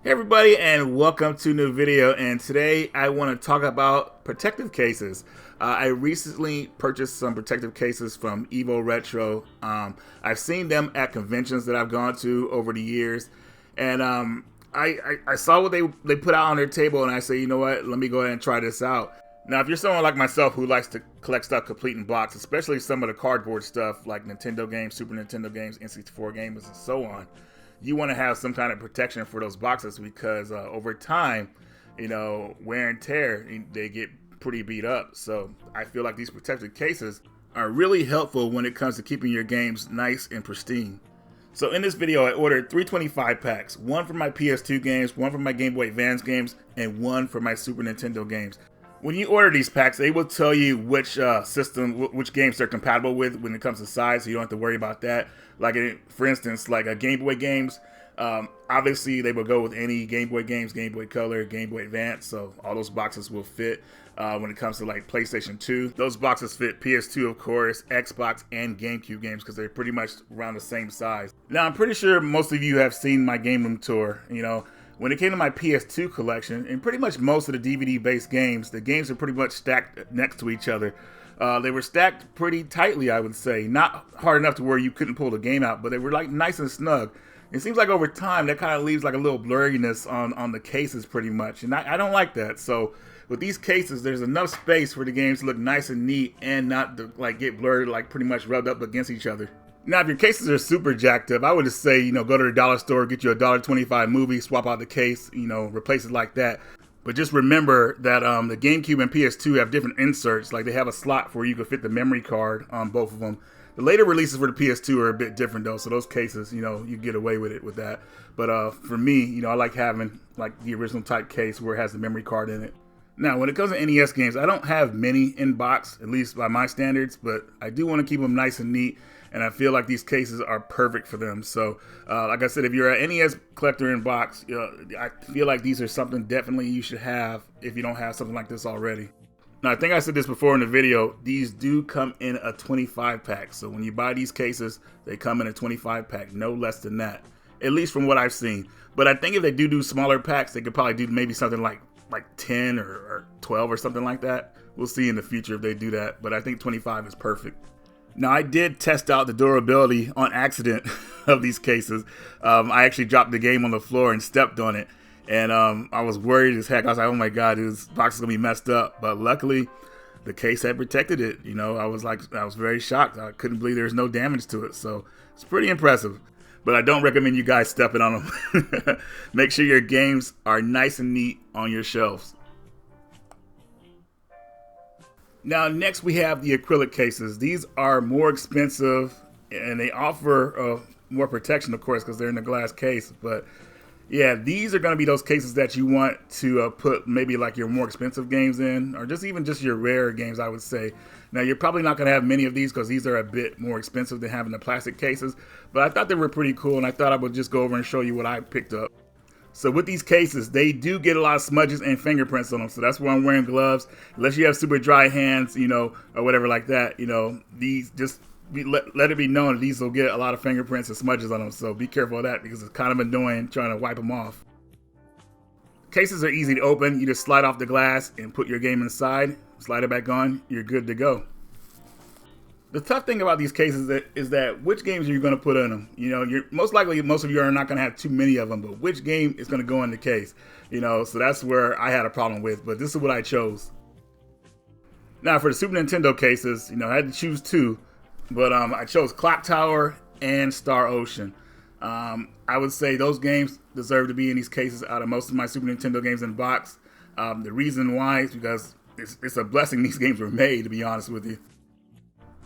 Hey everybody, and welcome to a new video. And today I want to talk about protective cases. I recently purchased some protective cases from Evo Retro. I've seen them at conventions that I've gone to over the years, and I saw what they put out on their table, and I say, you know what, let me go ahead and try this out. Now, if you're someone like myself who likes to collect stuff complete in box, especially some of the cardboard stuff like Nintendo games, Super Nintendo games, N64 games, and so on, you want to have some kind of protection for those boxes because over time, you know, wear and tear, they get pretty beat up. So I feel like these protective cases are really helpful when it comes to keeping your games nice and pristine. So in this video, I ordered 325 packs, one for my PS2 games, one for my Game Boy Advance games, and one for my Super Nintendo games. When you order these packs, they will tell you which which games they're compatible with when it comes to size, so you don't have to worry about that. Like, for instance, like Game Boy games, obviously they will go with any Game Boy games, Game Boy Color, Game Boy Advance, so all those boxes will fit. When it comes to like PlayStation 2, those boxes fit PS2, of course, Xbox, and GameCube games because they're pretty much around the same size. Now, I'm pretty sure most of you have seen my game room tour, you know. When it came to my PS2 collection, and pretty much most of the DVD-based games, the games are pretty much stacked next to each other. They were stacked pretty tightly, I would say. Not hard enough to where you couldn't pull the game out, but they were like nice and snug. It seems like over time, that kind of leaves like a little blurriness on the cases pretty much, and I don't like that. So with these cases, there's enough space for the games to look nice and neat and not to like get blurred, like pretty much rubbed up against each other. Now, if your cases are super jacked up, I would just say, you know, go to the dollar store, get you a $1.25 movie, swap out the case, you know, replace it like that. But just remember that the GameCube and PS2 have different inserts. Like, they have a slot where you can fit the memory card on both of them. The later releases for the PS2 are a bit different, though. So those cases, you know, you get away with it with that. But for me, you know, I like having, like, the original type case where it has the memory card in it. Now, when it comes to NES games, I don't have many in box, at least by my standards. But I do want to keep them nice and neat. And I feel like these cases are perfect for them. So, like I said, if you're an NES collector in box, I feel like these are something definitely you should have if you don't have something like this already. Now, I think I said this before in the video, these do come in a 25 pack. So when you buy these cases, they come in a 25 pack, no less than that, at least from what I've seen. But I think if they do smaller packs, they could probably do maybe something like 10 or 12 or something like that. We'll see in the future if they do that, but I think 25 is perfect. Now, I did test out the durability on accident of these cases. I actually dropped the game on the floor and stepped on it. And I was worried as heck. I was like, oh my God, this box is going to be messed up. But luckily, the case had protected it. You know, I was very shocked. I couldn't believe there's no damage to it. So it's pretty impressive. But I don't recommend you guys stepping on them. Make sure your games are nice and neat on your shelves. Now, next we have the acrylic cases. These are more expensive and they offer more protection, of course, because they're in a glass case. But yeah, these are going to be those cases that you want to put maybe like your more expensive games in, or just your rare games, I would say. Now, you're probably not going to have many of these because these are a bit more expensive than having the plastic cases. But I thought they were pretty cool, and I thought I would just go over and show you what I picked up. So with these cases, they do get a lot of smudges and fingerprints on them. So that's why I'm wearing gloves. Unless you have super dry hands, you know, or whatever like that, you know, these let it be known that these will get a lot of fingerprints and smudges on them. So be careful of that because it's kind of annoying trying to wipe them off. Cases are easy to open. You just slide off the glass and put your game inside, slide it back on, you're good to go. The tough thing about these cases is that which games are you going to put in them? You know, most of you are not going to have too many of them, but which game is going to go in the case? You know, so that's where I had a problem with, but this is what I chose. Now, for the Super Nintendo cases, you know, I had to choose two, but I chose Clock Tower and Star Ocean. I would say those games deserve to be in these cases out of most of my Super Nintendo games in the box. The reason why is because it's a blessing these games were made, to be honest with you.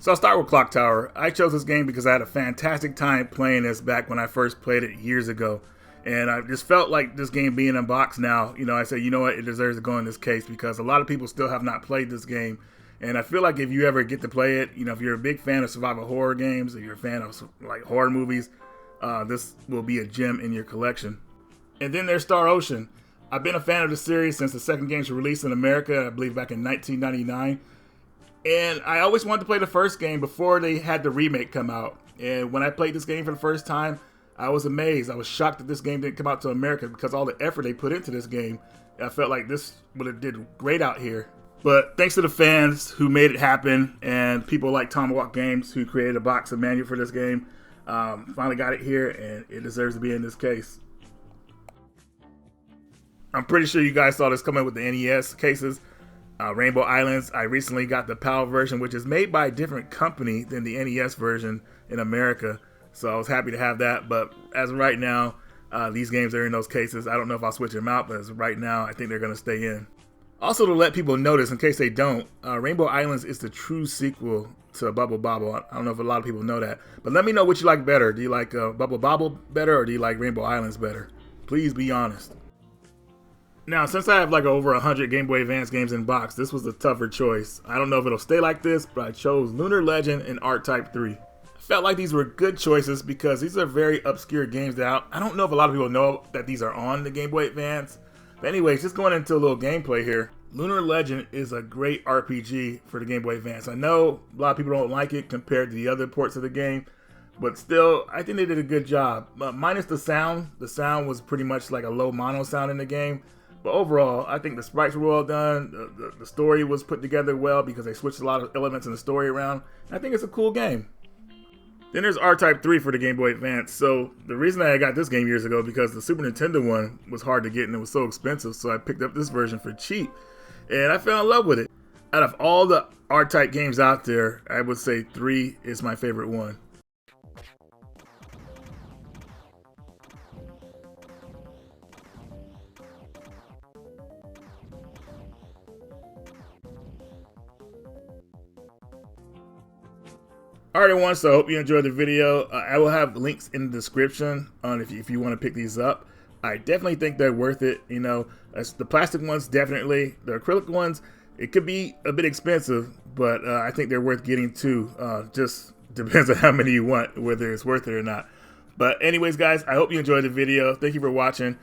So I'll start with Clock Tower. I chose this game because I had a fantastic time playing this back when I first played it years ago. And I just felt like this game being in box now, you know, I said, you know what, it deserves to go in this case because a lot of people still have not played this game. And I feel like if you ever get to play it, you know, if you're a big fan of survival horror games, if you're a fan of like horror movies, this will be a gem in your collection. And then there's Star Ocean. I've been a fan of the series since the second game was released in America, I believe back in 1999. And I always wanted to play the first game before they had the remake come out. And when I played this game for the first time, I was amazed. I was shocked that this game didn't come out to America because all the effort they put into this game. I felt like this would have did great out here. But thanks to the fans who made it happen and people like Tomahawk Games who created a box and manual for this game, finally got it here and it deserves to be in this case. I'm pretty sure you guys saw this coming with the NES cases. Rainbow Islands, I recently got the PAL version, which is made by a different company than the NES version in America. So I was happy to have that. But as of right now, these games are in those cases. I don't know if I'll switch them out, but as of right now, I think they're going to stay in. Also, to let people notice, in case they don't, Rainbow Islands is the true sequel to Bubble Bobble. I don't know if a lot of people know that. But let me know what you like better. Do you like Bubble Bobble better or do you like Rainbow Islands better? Please be honest. Now, since I have like over 100 Game Boy Advance games in box, this was a tougher choice. I don't know if it'll stay like this, but I chose Lunar Legend and R-Type 3. I felt like these were good choices because these are very obscure games that I don't know if a lot of people know that these are on the Game Boy Advance. But anyways, just going into a little gameplay here. Lunar Legend is a great RPG for the Game Boy Advance. I know a lot of people don't like it compared to the other ports of the game, but still, I think they did a good job. Minus the sound. The sound was pretty much like a low mono sound in the game. But overall, I think the sprites were well done. The story was put together well because they switched a lot of elements in the story around. I think it's a cool game. Then there's R-Type 3 for the Game Boy Advance. So the reason I got this game years ago because the Super Nintendo one was hard to get and it was so expensive. So I picked up this version for cheap and I fell in love with it. Out of all the R-Type games out there, I would say 3 is my favorite one. Alright everyone, so I hope you enjoyed the video. I will have links in the description on if you want to pick these up. I definitely think they're worth it. You know, the plastic ones definitely. The acrylic ones, it could be a bit expensive, but I think they're worth getting too. Just depends on how many you want, whether it's worth it or not. But anyways guys, I hope you enjoyed the video. Thank you for watching.